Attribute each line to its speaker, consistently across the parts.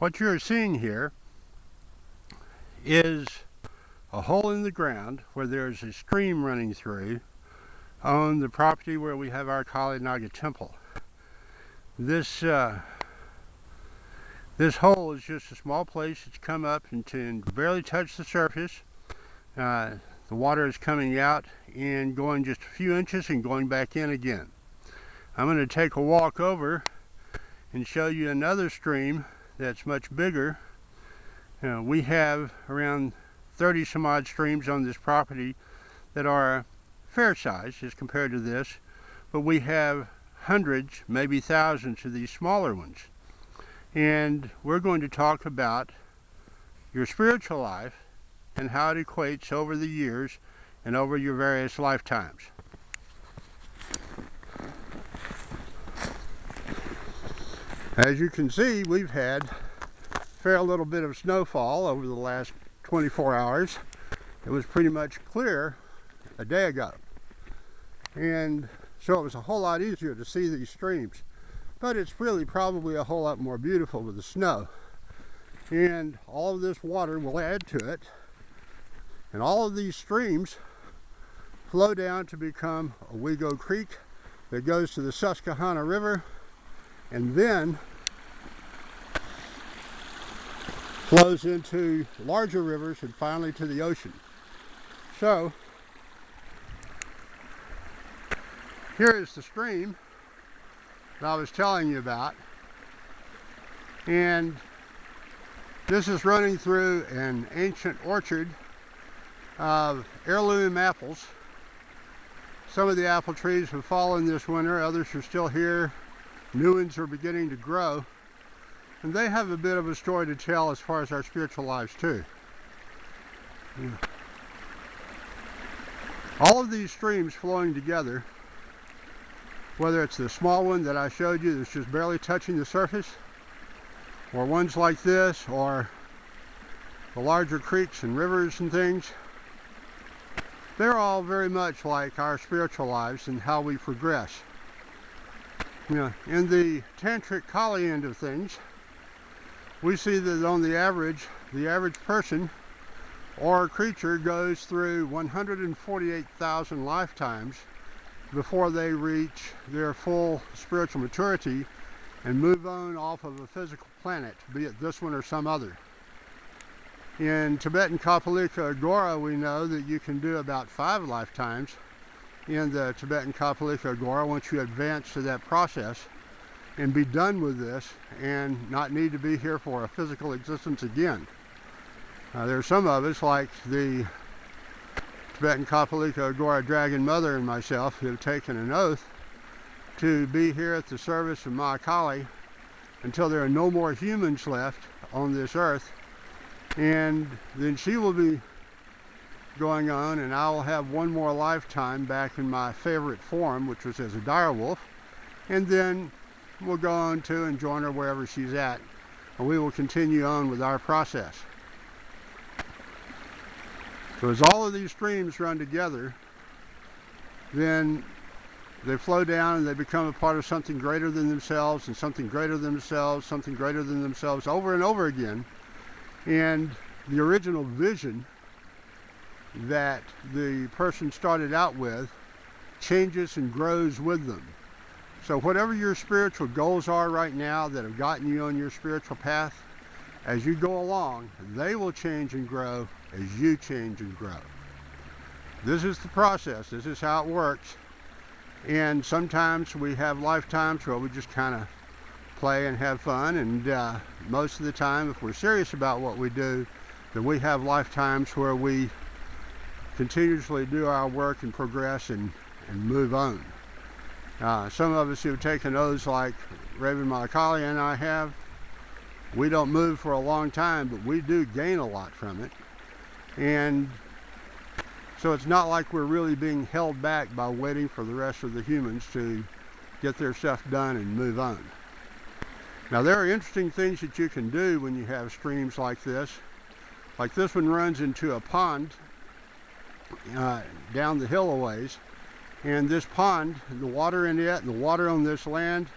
Speaker 1: What you're seeing here is a hole in the ground where there's a stream running through on the property where we have our Kali Naga temple. This hole is just a small place. It's come up and barely touched the surface. The water is coming out and going just a few inches and going back in again. I'm going to take a walk over and show you another stream that's much bigger. We have around 30 some odd streams on this property that are fair size as compared to this, but we have hundreds, maybe thousands of these smaller ones. And we're going to talk about your spiritual life and how it equates over the years and over your various lifetimes. As you can see, we've had a fair little bit of snowfall over the last 24 hours. It was pretty much clear a day ago. And so it was a whole lot easier to see these streams. But it's really probably a whole lot more beautiful with the snow. And all of this water will add to it. And all of these streams flow down to become a Wego Creek that goes to the Susquehanna River and then flows into larger rivers and finally to the ocean. So here is the stream that I was telling you about, and this is running through an ancient orchard of heirloom apples. Some of the apple trees have fallen this winter, others are still here. New ones are beginning to grow, and they have a bit of a story to tell as far as our spiritual lives too. All of these streams flowing together, whether it's the small one that I showed you that's just barely touching the surface, or ones like this, or the larger creeks and rivers and things, they're all very much like our spiritual lives and how we progress. In the tantric Kali end of things, we see that on the average person or creature goes through 148,000 lifetimes before they reach their full spiritual maturity and move on off of a physical planet, be it this one or some other. In Tibetan Kapalika Agora, we know that you can do about 5 lifetimes in the Tibetan Kapalika Agora once you advance to that process and be done with this and not need to be here for a physical existence again. There are some of us, like the Tibetan Kapalika Agora Dragon Mother and myself, who have taken an oath to be here at the service of Ma Kali until there are no more humans left on this earth, and then she will be going on and I will have one more lifetime back in my favorite form, which was as a direwolf, and then we'll go on to and join her wherever she's at, and we will continue on with our process. So as all of these streams run together, then they flow down and they become a part of something greater than themselves, and something greater than themselves, something greater than themselves, over and over again. And the original vision that the person started out with changes and grows with them. So whatever your spiritual goals are right now that have gotten you on your spiritual path, as you go along, they will change and grow as you change and grow. This is the process. This is how it works. And sometimes we have lifetimes where we just kind of play and have fun, and most of the time, if we're serious about what we do, then we have lifetimes where we continuously do our work and progress and move on. Some of us who have taken oaths like Raven Mahakali and I have, we don't move for a long time, but we do gain a lot from it. And so it's not like we're really being held back by waiting for the rest of the humans to get their stuff done and move on. Now there are interesting things that you can do when you have streams like this. Like this one runs into a pond down the hill a ways, and this pond, the water in it and the water on this land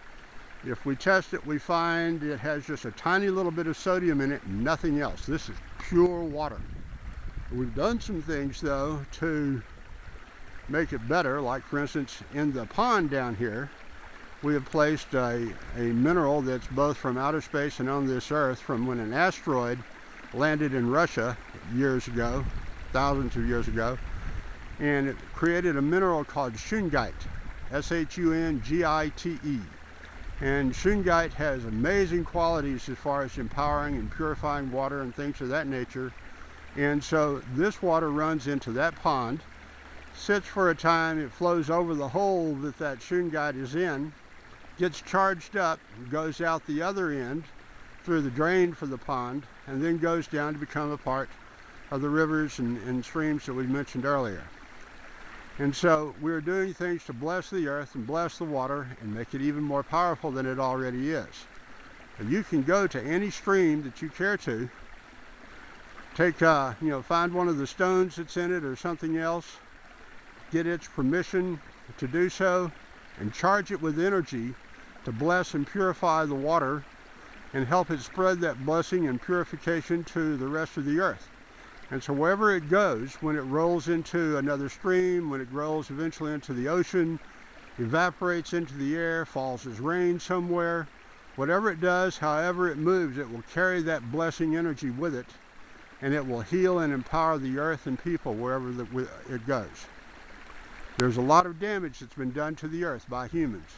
Speaker 1: If we test it, we find it has just a tiny little bit of sodium in it and nothing else. This is pure water. We've done some things though to make it better, like for instance in the pond down here we have placed a mineral that's both from outer space and on this earth from when an asteroid landed in Russia years ago, thousands of years ago, and it created a mineral called shungite, S-H-U-N-G-I-T-E. And shungite has amazing qualities as far as empowering and purifying water and things of that nature. And so this water runs into that pond, sits for a time, it flows over the hole that shungite is in, gets charged up, goes out the other end through the drain for the pond, and then goes down to become a part of the rivers and streams that we mentioned earlier. And so we're doing things to bless the earth and bless the water and make it even more powerful than it already is. And you can go to any stream that you care to, take, find one of the stones that's in it or something else, get its permission to do so, and charge it with energy to bless and purify the water and help it spread that blessing and purification to the rest of the earth. And so wherever it goes, when it rolls into another stream, when it rolls eventually into the ocean, evaporates into the air, falls as rain somewhere, whatever it does, however it moves, it will carry that blessing energy with it, and it will heal and empower the earth and people wherever it goes. There's a lot of damage that's been done to the earth by humans,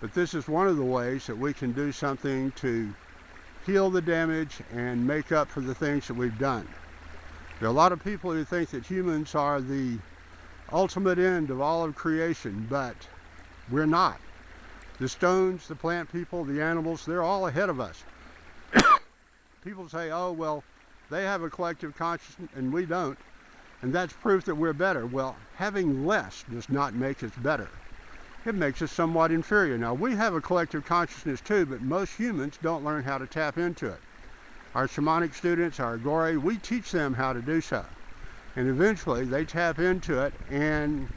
Speaker 1: but this is one of the ways that we can do something to heal the damage and make up for the things that we've done. There are a lot of people who think that humans are the ultimate end of all of creation, but we're not. The stones, the plant people, the animals, they're all ahead of us. People say, oh, well, they have a collective consciousness and we don't, and that's proof that we're better. Well, having less does not make us better. It makes us somewhat inferior. Now, we have a collective consciousness too, but most humans don't learn how to tap into it. Our shamanic students, our gori, we teach them how to do so. And eventually they tap into it, and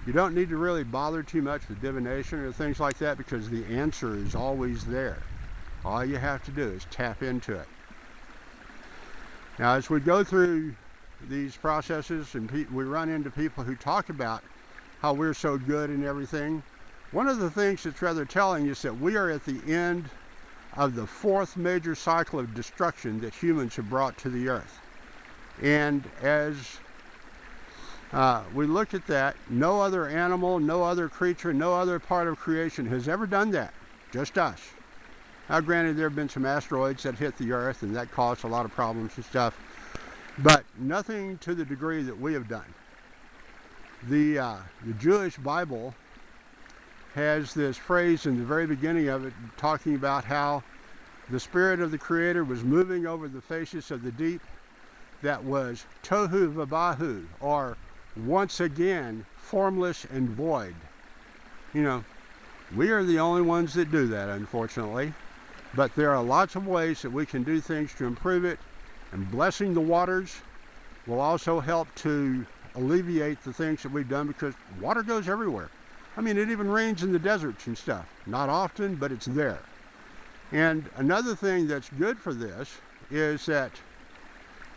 Speaker 1: you don't need to really bother too much with divination or things like that because the answer is always there. All you have to do is tap into it. Now, as we go through these processes and we run into people who talk about how we're so good and everything, one of the things that's rather telling is that we are at the end of the fourth major cycle of destruction that humans have brought to the earth. And as we look at that, no other animal, no other creature, no other part of creation has ever done that, just us. Now granted, there have been some asteroids that hit the earth and that caused a lot of problems and stuff, but nothing to the degree that we have done. The Jewish Bible has this phrase in the very beginning of it talking about how the Spirit of the Creator was moving over the faces of the deep, that was tohu vabahu, or once again formless and void. You know, we are the only ones that do that, unfortunately, but there are lots of ways that we can do things to improve it, and blessing the waters will also help to alleviate the things that we've done, because water goes everywhere. I mean, it even rains in the deserts and stuff. Not often, but it's there. And another thing that's good for this is that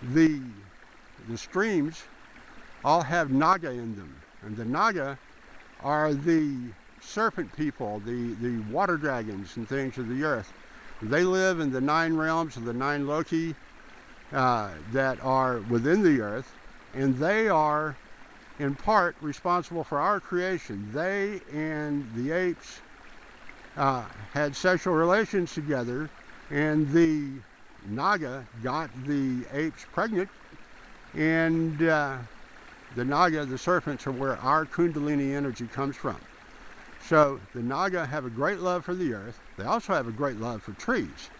Speaker 1: the streams all have naga in them. And the naga are the serpent people, the water dragons and things of the earth. They live in the 9 realms of the 9 Loki that are within the earth, and they are in part responsible for our creation. They and the apes had sexual relations together, and the naga got the apes pregnant, and the naga, the serpents, are where our kundalini energy comes from. So the naga have a great love for the earth. They also have a great love for trees.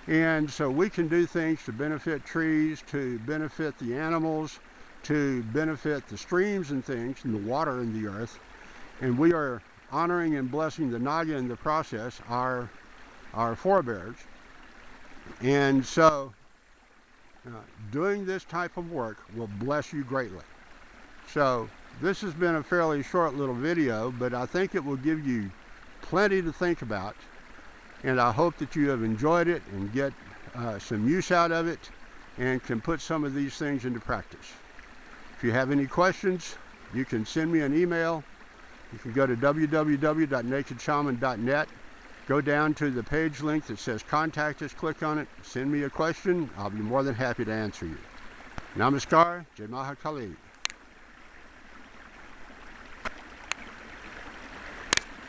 Speaker 1: And so we can do things to benefit trees, to benefit the animals, to benefit the streams and things, and the water in the earth. And we are honoring and blessing the naga in the process, our forebears. And so doing this type of work will bless you greatly. So this has been a fairly short little video, but I think it will give you plenty to think about. And I hope that you have enjoyed it and get some use out of it and can put some of these things into practice. If you have any questions, you can send me an email. You can go to www.nakedshaman.net. Go down to the page link that says Contact Us, click on it, send me a question. I'll be more than happy to answer you. Namaskar, Jai Mahakali.